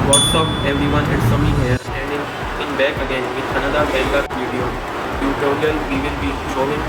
What's up everyone, it's Sami here and in back again with another Canva video tutorial. We will be showing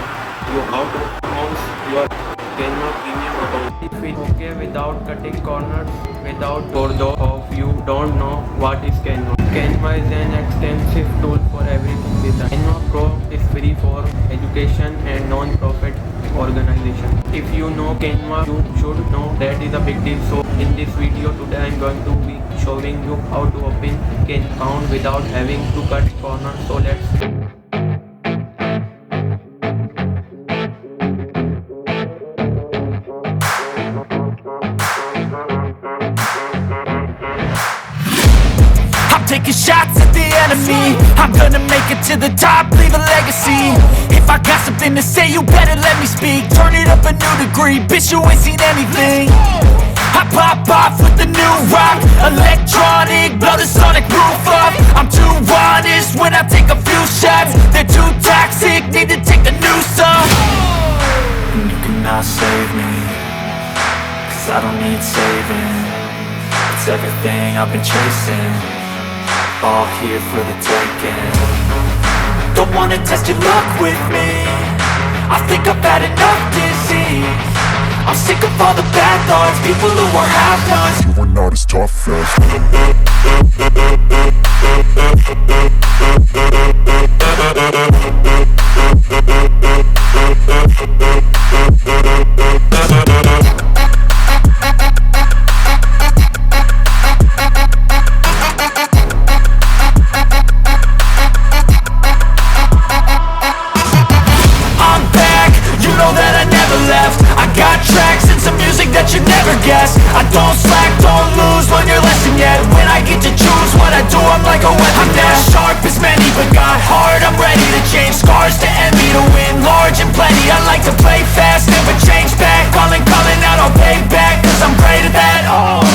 you how to launch your Canva premium account. If it's okay without cutting corners, without for those of you don't know what is Canva. Canva is an extensive tool for everything design. Canva Pro is free for education and non-profit organization. If you know Canva, you should know that is a big deal. So in this video today I am going to be showing you how to open Canva account without having to cut corners. So let's taking shots at the enemy. I'm gonna make it to the top, leave a legacy. If I got something to say, you better let me speak. Turn it up a new degree, bitch, you ain't seen anything. I pop off with the new rock, electronic, blow the sonic roof up. I'm too honest when I take a few shots. They're too toxic, need to take a new song. And you cannot save me, cause I don't need saving. It's everything I've been chasing, all here for the taking. Don't wanna test your luck with me, I think I've had enough disease. I'm sick of all the bad thoughts, people who are half-nots. You are not as tough as I don't slack, don't lose, learn your lesson yet. When I get to choose what I do, I'm like a weapon. I'm not sharp as many, but got hard. I'm ready to change scars to envy, to win large and plenty. I like to play fast, never change back. Calling out, I'll pay back, cause I'm great at that. Oh,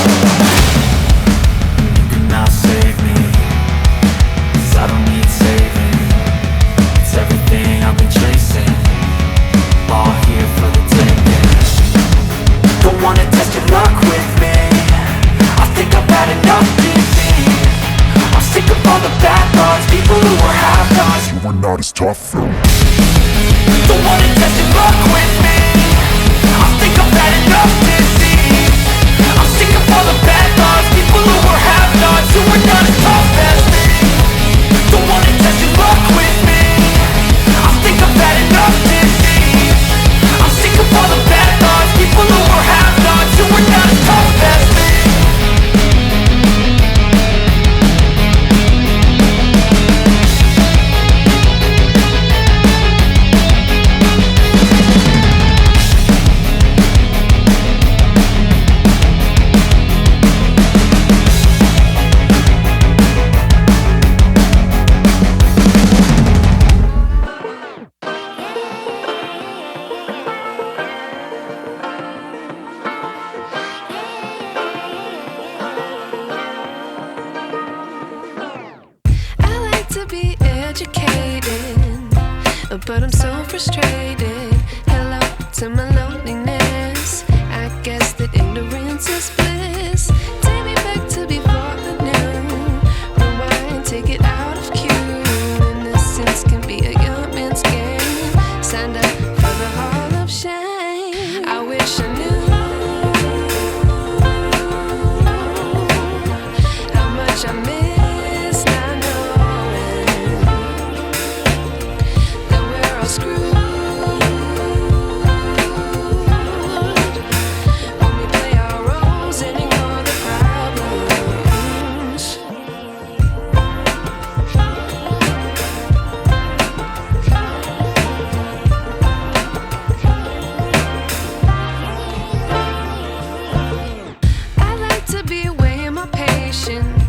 you cannot save me, cause I don't need saving. It's everything I've been chasing, all here for the taking. Don't wanna test your luck with me, I think I've had enough disease. I'm sick of all the bad thoughts, people who are half-nots. you are not as tough though. Don't wanna test your luck with me, I think I've had enough disease. I'm sick of all the bad thoughts, people who are half-nots, who are not as tough as me. Don't wanna test your luck with me, I think I've had enough disease. I'm sick of all the bad thoughts, people who are half-nots, who are not as tough as me. To be educated, but I'm so frustrated. Hello to my loneliness, I guess that ignorance is bliss. Take me back to before I knew. Rewind, take it out of cue. Innocence can be a young man's game. Signed up for the hall of shame. I wish I knew how much I miss.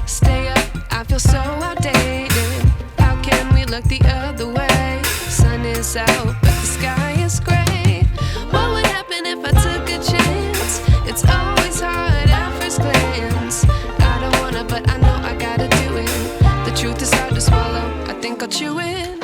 Stay up, I feel so outdated. How can we look the other way? Sun is out, but the sky is gray. What would happen if I took a chance? It's always hard at first glance. I don't wanna, but I know I gotta do it. The truth is hard to swallow, I think I'll chew it.